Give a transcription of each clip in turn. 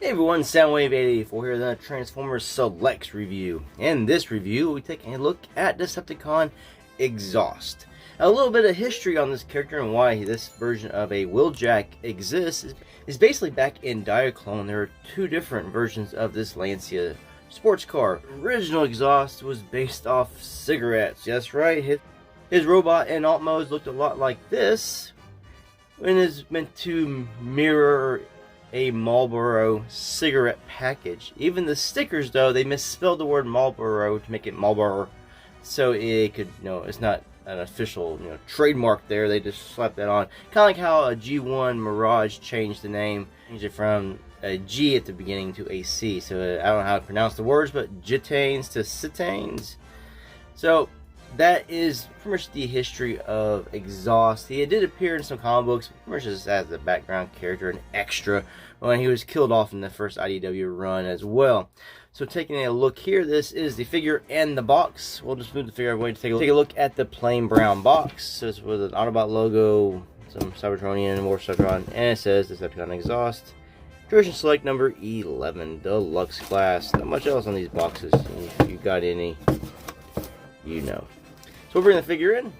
Hey everyone, Soundwave884 here, the Transformers Selects review. In this review, we take a look at Decepticon Exhaust. A little bit of history on this character and why this version of a Wheeljack exists is basically back in Diaclone. There are two different versions of this Lancia sports car. Original Exhaust was based off cigarettes. That's right, his robot and alt modes looked a lot like this, and is meant to mirror a Marlboro cigarette package. Even the stickers, though, they misspelled the word Marlboro to make it Marlboro, so it could, it's not an official, trademark there. They just slapped that on. Kind of like how a G1 Mirage changed the name, changed it from a G at the beginning to a C. So I don't know how to pronounce the words, but Gitanes to Citanes. So that is pretty much the history of Exhaust. He did appear in some comic books, pretty much just as a background character, an extra, when he was killed off in the first IDW run as well. So taking a look here, this is the figure and the box. We'll just move the figure away to take a look at the plain brown box. So it's with an Autobot logo, some Cybertronian, more Cybertron, and it says Decepticon Exhaust. Version select number 11, deluxe class. Not much else on these boxes. If you got any, you know. So we'll bring the figure in,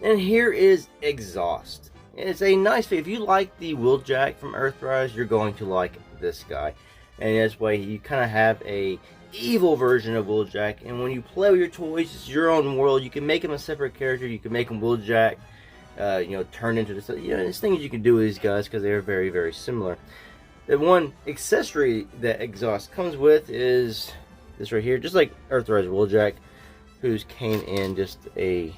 and here is Exhaust. It's a nice figure. If you like the Wheeljack from Earthrise, you're going to like this guy. And this way, you kind of have a evil version of Wheeljack. And when you play with your toys, it's your own world. You can make him a separate character. You can make him Wheeljack, turn into this. There's things you can do with these guys because they're very, very similar. The one accessory that Exhaust comes with is this right here, just like Earthrise Wheeljack, whose came in just a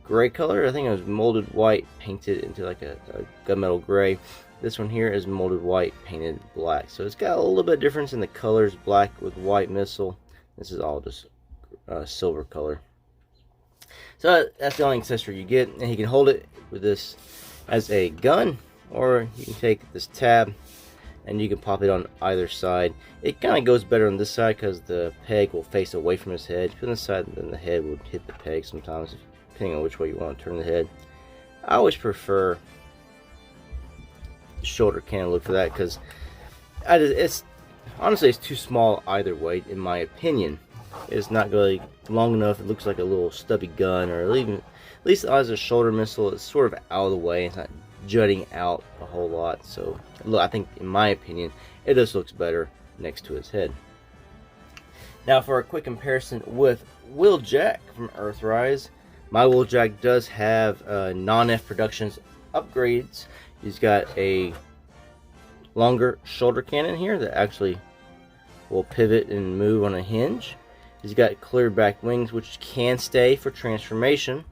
gray color. I think it was molded white, painted into like a gunmetal gray. This one here is molded white, painted black. So it's got a little bit of difference in the colors, black with white missile. This is all just silver color. So that's the only accessory you get, and you can hold it with this as a gun, or you can take this tab and you can pop it on either side. It kind of goes better on this side because the peg will face away from his head. If on this side, then the head would hit the peg sometimes, depending on which way you want to turn the head. I always prefer the shoulder cannon look for that because it's honestly it's too small either way, in my opinion. It's not really long enough. It looks like a little stubby gun, or at least as a shoulder missile, it's sort of out of the way. It's not jutting out a whole lot. So look, I think in my opinion it just looks better next to his head. Now for a quick comparison with Wheeljack from Earthrise, my Wheeljack does have NONNEFF Productions upgrades. He's got a longer shoulder cannon here that actually will pivot and move on a hinge. He's got clear back wings which can stay for transformation,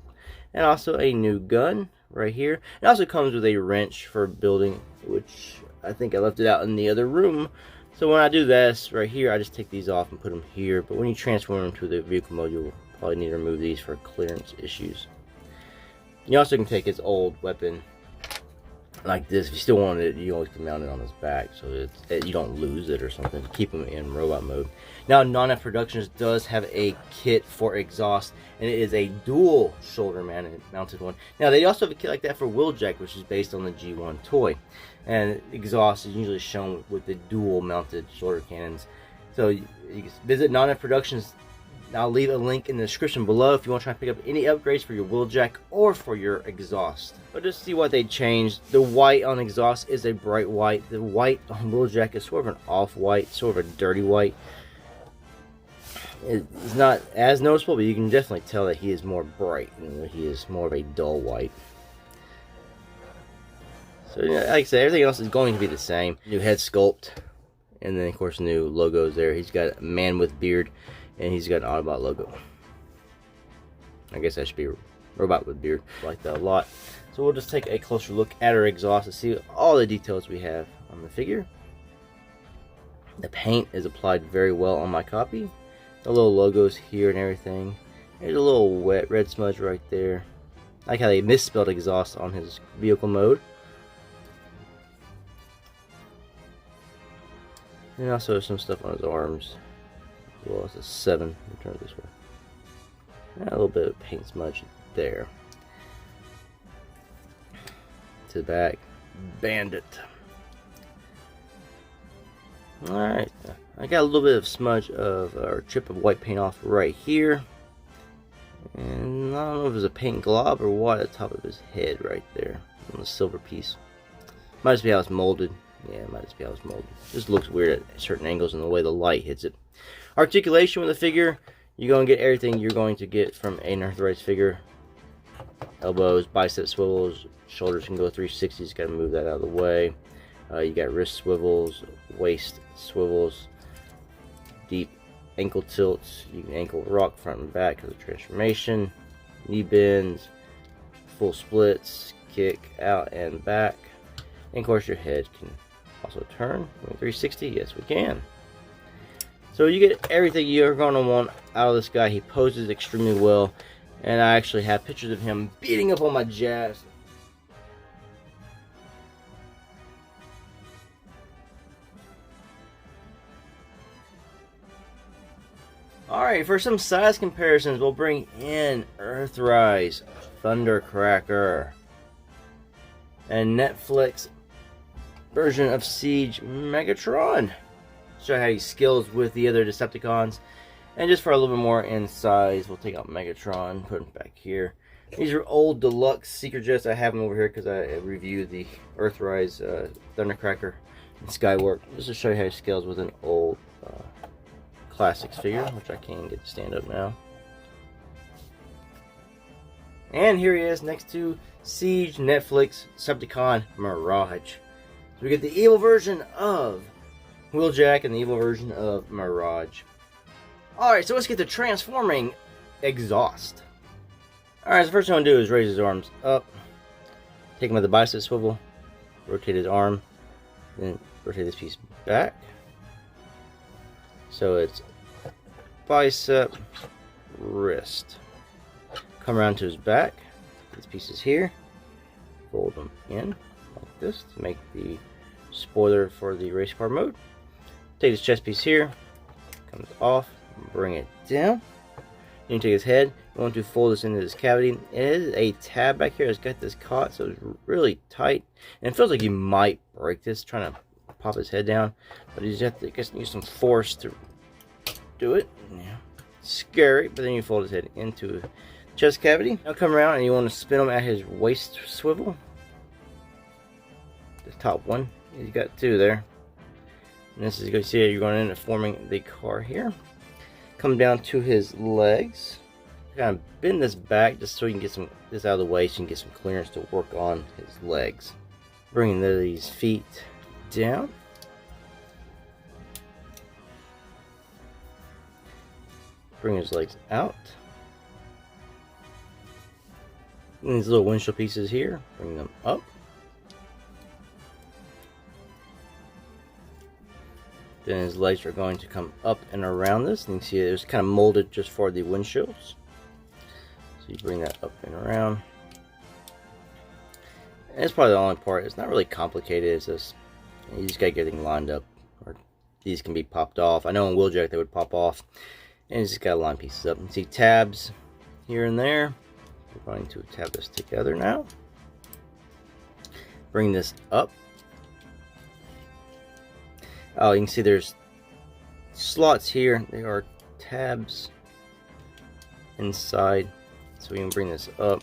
and also a new gun right here. It also comes with a wrench for building, which I think I left it out in the other room. So when I do this right here, I just take these off and put them here. But when you transform them to the vehicle mode, you'll probably need to remove these for clearance issues. You also can take his old weapon like this. If you still want it, you always can mount it on his back so you don't lose it or something. Keep him in robot mode. Now, NONNEFF Productions does have a kit for Exhaust, and it is a dual shoulder mounted one. Now, they also have a kit like that for Wheeljack, which is based on the G1 toy. And Exhaust is usually shown with the dual mounted shoulder cannons. So you can visit NONNEFF Productions. I'll leave a link in the description below if you want to try and pick up any upgrades for your Wheeljack or for your Exhaust. But just see what they changed. The white on Exhaust is a bright white. The white on Wheeljack is sort of an off-white, sort of a dirty white. It's not as noticeable, but you can definitely tell that he is more bright and he is more of a dull white. So like I said, everything else is going to be the same. New head sculpt, and then of course new logos there. He's got a man with beard, and he's got an Autobot logo. I guess that should be a robot with beard. I like that a lot. So we'll just take a closer look at our Exhaust to see all the details we have on the figure. The paint is applied very well on my copy. The little logos here and everything. There's a little wet red smudge right there. I like how they misspelled Exhaust on his vehicle mode. And also some stuff on his arms. Well, it's a 7. Let me turn it this way. And a little bit of paint smudge there. To the back, Bandit. Alright, I got a little bit of smudge of, or chip of white paint off right here. And I don't know if it's a paint glob or what at the top of his head right there on the silver piece. Might just be how it's molded. Yeah, it might just be how it's molded. This looks weird at certain angles and the way the light hits it. Articulation with the figure, you're going to get everything you're going to get from an unauthorized figure. Elbows, bicep swivels, shoulders can go 360s, got to move that out of the way. You got wrist swivels, waist swivels, deep ankle tilts. You can ankle rock front and back of the transformation. Knee bends, full splits, kick out and back. And of course your head can also turn. 360, yes we can. So you get everything you're going to want out of this guy. He poses extremely well. And I actually have pictures of him beating up on my jazz. Alright, for some size comparisons, we'll bring in Earthrise, Thundercracker, and Netflix version of Siege Megatron. Show how he scales with the other Decepticons. And just for a little bit more in size, we'll take out Megatron, put him back here. These are old deluxe Seeker Jets. I have them over here because I reviewed the Earthrise Thundercracker and Skywarp. Just to show you how he scales with an old Classics figure, which I can't get to stand up now. And here he is next to Siege Netflix Decepticon Mirage. So we get the evil version of Wheeljack and the evil version of Mirage. Alright, so let's get to transforming Exhaust. Alright, so first thing I'm going to do is raise his arms up. Take him with the bicep swivel. Rotate his arm. Then rotate this piece back. So it's bicep, wrist. Come around to his back. These pieces here. Fold them in like this to make the spoiler for the race car mode. Take this chest piece here. Comes off. Bring it down. Then you take his head. You want to fold this into this cavity. It is a tab back here. It's got this caught, so it's really tight. And it feels like you might break this trying to pop his head down, but you just have to use some force to do it. Yeah. Scary, but then you fold his head into the chest cavity. Now come around and you want to spin him at his waist swivel. The top one. He's got two there. And this is going to see you're going to end up forming the car here. Come down to his legs. Kind of bend this back just so you can get this out of the way, so you can get some clearance to work on his legs. Bringing these feet down. Bring his legs out. And these little windshield pieces here, bring them up. Then his legs are going to come up and around this. And you can see it's kind of molded just for the windshields. So you bring that up and around. And it's probably the only part. It's not really complicated. It's just, you just got to get everything lined up. Or these can be popped off. I know in Wheeljack they would pop off. And you just got to line pieces up. You see tabs here and there. We're going to tab this together now. Bring this up. Oh, you can see there's slots here. There are tabs inside. So we can bring this up.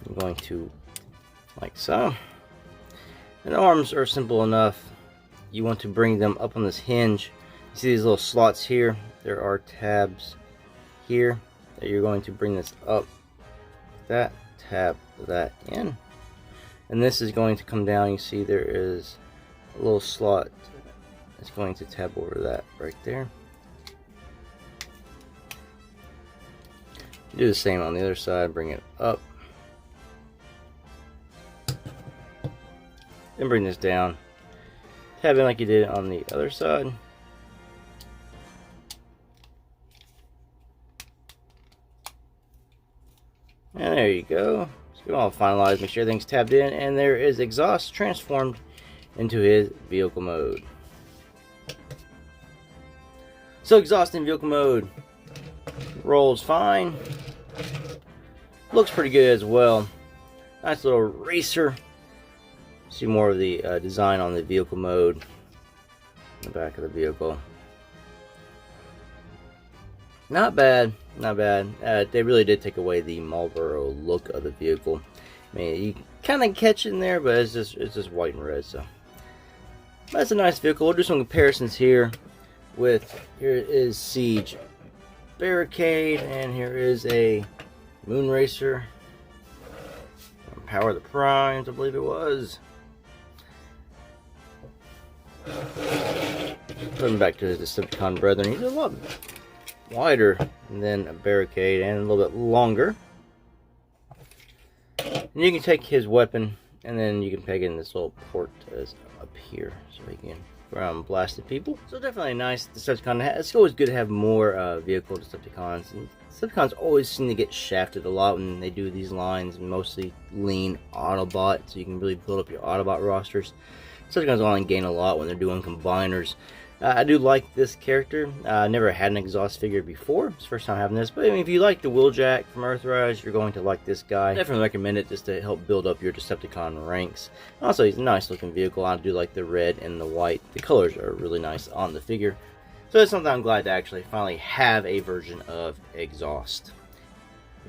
I'm going to, like so. And the arms are simple enough. You want to bring them up on this hinge. You see these little slots here. There are tabs here that you're going to bring this up. That, tab that in. And this is going to come down. You see there is a little slot that's going to tab over that right there. Do the same on the other side, bring it up. Then bring this down. Tab in like you did on the other side. And there you go. Just get all finalized, make sure everything's tabbed in, and there is Exhaust transformed into his vehicle mode. So Exhaust in vehicle mode rolls fine. Looks pretty good as well. Nice little racer See more of the design on the vehicle mode, the back of the vehicle. Not bad, not bad. They really did take away the Marlboro look of the vehicle. I mean, you kind of catch it in there, but it's just white and red. So that's a nice vehicle. We'll do some comparisons here. Here is Siege Barricade, and here is a Moonracer. Power of the Primes, I believe it was. Putting back to his Decepticon brethren, he's a lot wider than a Barricade and a little bit longer. And you can take his weapon and then you can peg in this little port up here so he can blast the people. So definitely a nice Decepticon. It's always good to have more vehicle Decepticons. And Decepticons always seem to get shafted a lot when they do these lines, mostly lean Autobot, so you can really build up your Autobot rosters. Decepticons only gain a lot when they're doing combiners. I do like this character. I never had an exhaust figure before. It's the first time having this. But I mean, if you like the Wheeljack from Earthrise, you're going to like this guy. Definitely recommend it just to help build up your Decepticon ranks. Also, he's a nice looking vehicle. I do like the red and the white. The colors are really nice on the figure. So it's something I'm glad to actually finally have a version of Exhaust.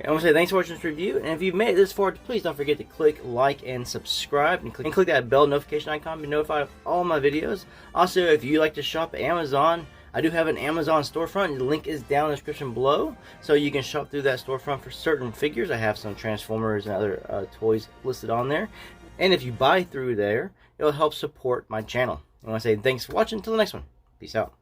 I want to say thanks for watching this review, and if you've made it this far, please don't forget to click like and subscribe, and click that bell notification icon to be notified of all my videos. Also, if you like to shop Amazon, I do have an Amazon storefront. The link is down in the description below, so you can shop through that storefront for certain figures. I have some Transformers and other toys listed on there, and if you buy through there, it'll help support my channel. I want to say thanks for watching. Until the next one, peace out.